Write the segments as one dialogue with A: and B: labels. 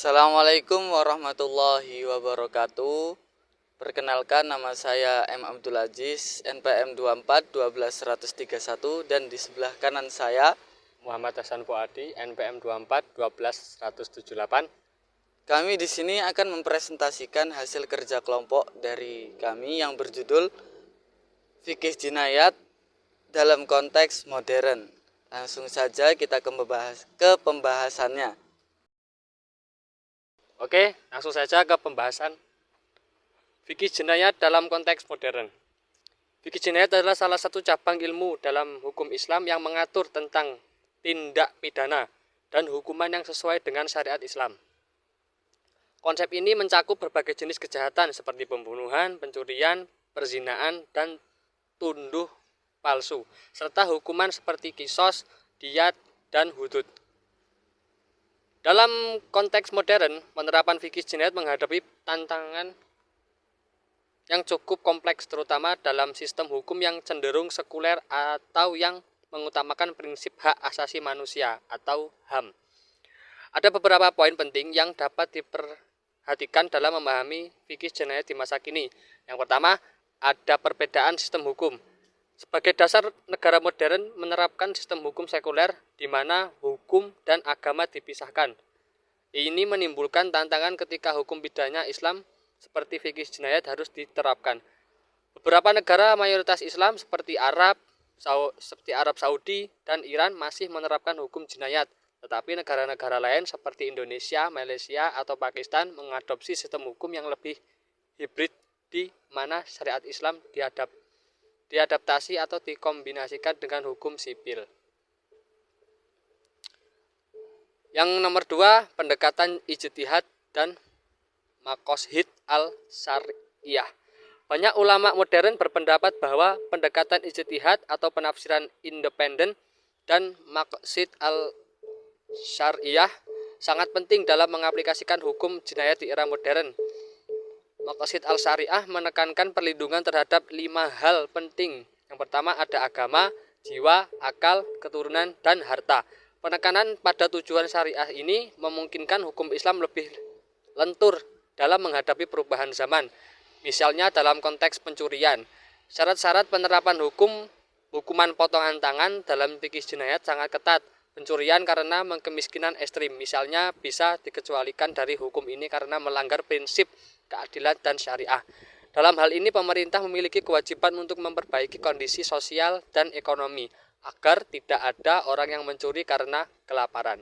A: Assalamualaikum warahmatullahi wabarakatuh. Perkenalkan, nama saya M. Abdul Aziz, NPM 24 12131, dan di sebelah kanan saya
B: Muhammad Hasan Fuadi, NPM 24 12178.
A: Kami di sini akan mempresentasikan hasil kerja kelompok dari kami yang berjudul Fikih Jinayat dalam konteks modern. Langsung saja kita ke pembahasannya.
B: Oke, langsung saja ke pembahasan fikih jinayat dalam konteks modern. Fikih jinayat adalah salah satu cabang ilmu dalam hukum Islam yang mengatur tentang tindak pidana dan hukuman yang sesuai dengan syariat Islam. Konsep ini mencakup berbagai jenis kejahatan seperti pembunuhan, pencurian, perzinaan, dan tuduh palsu, serta hukuman seperti kisos, diyat, dan hudud. Dalam konteks modern, penerapan fikih jinayat menghadapi tantangan yang cukup kompleks, terutama dalam sistem hukum yang cenderung sekuler atau yang mengutamakan prinsip hak asasi manusia atau HAM. Ada beberapa poin penting yang dapat diperhatikan dalam memahami fikih jinayat di masa kini. Yang pertama, ada perbedaan sistem hukum. Sebagai dasar, negara modern menerapkan sistem hukum sekuler di mana hukum dan agama dipisahkan. Ini menimbulkan tantangan ketika hukum pidana Islam seperti fikih jinayat harus diterapkan. Beberapa negara mayoritas Islam seperti Arab Saudi dan Iran masih menerapkan hukum jinayat, tetapi negara-negara lain seperti Indonesia, Malaysia, atau Pakistan mengadopsi sistem hukum yang lebih hibrid di mana syariat Islam diadaptasi atau dikombinasikan dengan hukum sipil. Yang nomor 2, pendekatan ijtihad dan maqasid al-syariah. Banyak ulama modern berpendapat bahwa pendekatan ijtihad atau penafsiran independen dan maqasid al-syariah sangat penting dalam mengaplikasikan hukum jinayat di era modern. Maqasid al-syariah menekankan perlindungan terhadap 5 hal penting. Yang pertama ada agama, jiwa, akal, keturunan, dan harta. Penekanan pada tujuan syariah ini memungkinkan hukum Islam lebih lentur dalam menghadapi perubahan zaman. Misalnya dalam konteks pencurian, syarat-syarat penerapan hukuman potongan tangan dalam fikih jinayat sangat ketat. Pencurian karena kemiskinan ekstrim misalnya bisa dikecualikan dari hukum ini karena melanggar prinsip keadilan dan syariah. Dalam hal ini pemerintah memiliki kewajiban untuk memperbaiki kondisi sosial dan ekonomi agar tidak ada orang yang mencuri karena kelaparan.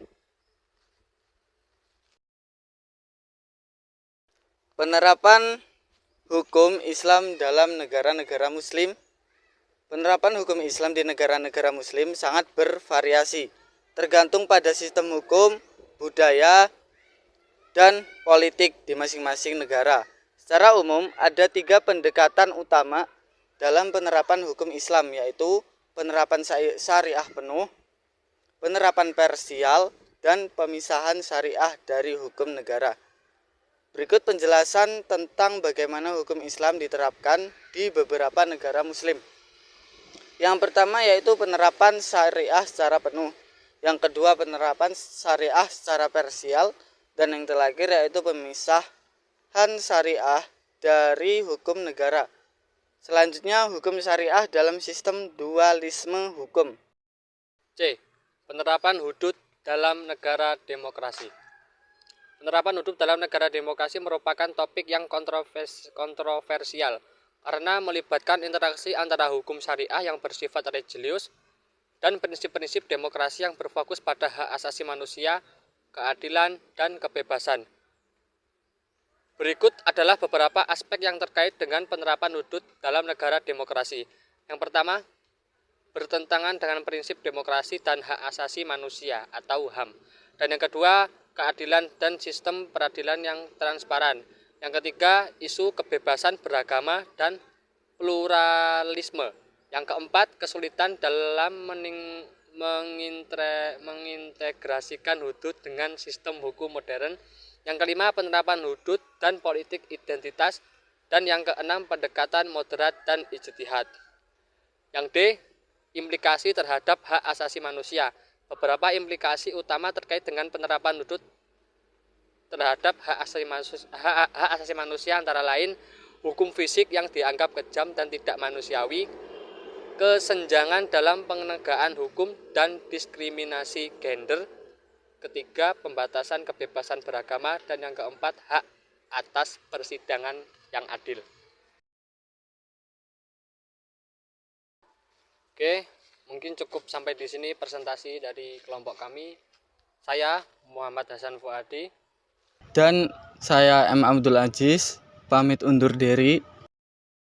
A: Penerapan hukum Islam dalam negara-negara Muslim. Penerapan hukum Islam di negara-negara Muslim sangat bervariasi, tergantung pada sistem hukum, budaya, dan politik di masing-masing negara. Secara umum, ada 3 pendekatan utama dalam penerapan hukum Islam, yaitu penerapan syariah penuh, penerapan parsial, dan pemisahan syariah dari hukum negara. Berikut penjelasan tentang bagaimana hukum Islam diterapkan di beberapa negara Muslim. Yang pertama yaitu penerapan syariah secara penuh. Yang kedua penerapan syariah secara parsial. Dan yang terakhir yaitu pemisahan syariah dari hukum negara. Selanjutnya hukum syariah dalam sistem dualisme hukum.
B: C. Penerapan hudud dalam negara demokrasi. Penerapan hudud dalam negara demokrasi merupakan topik yang kontroversial karena melibatkan interaksi antara hukum syariah yang bersifat religius dan prinsip-prinsip demokrasi yang berfokus pada hak asasi manusia, keadilan, dan kebebasan. Berikut adalah beberapa aspek yang terkait dengan penerapan hudud dalam negara demokrasi. Yang pertama, bertentangan dengan prinsip demokrasi dan hak asasi manusia atau HAM. Dan yang kedua, keadilan dan sistem peradilan yang transparan. Yang ketiga, isu kebebasan beragama dan pluralisme. Yang keempat, kesulitan dalam mengintegrasikan hudud dengan sistem hukum modern. Yang kelima, penerapan hudud dan politik identitas. Dan yang keenam, pendekatan moderat dan ijtihad. Yang D, implikasi terhadap hak asasi manusia. Beberapa implikasi utama terkait dengan penerapan hudud terhadap hak asasi manusia, antara lain hukum fisik yang dianggap kejam dan tidak manusiawi, kesenjangan dalam penegakan hukum dan diskriminasi gender, ketiga pembatasan kebebasan beragama, dan yang keempat hak atas persidangan yang adil. Oke, mungkin cukup sampai di sini presentasi dari kelompok kami. Saya Muhammad Hasan Fuadi
A: Dan saya M. Abdul Aziz, pamit undur diri.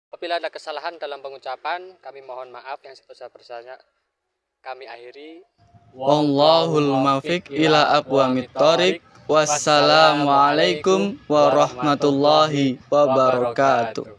B: Apabila ada kesalahan dalam pengucapan, kami mohon maaf. Yang sebesar-besarnya kami akhiri.
A: Wallahul muwaffiq ila aqwamit thoriq. Wassalamualaikum warahmatullahi wabarakatuh.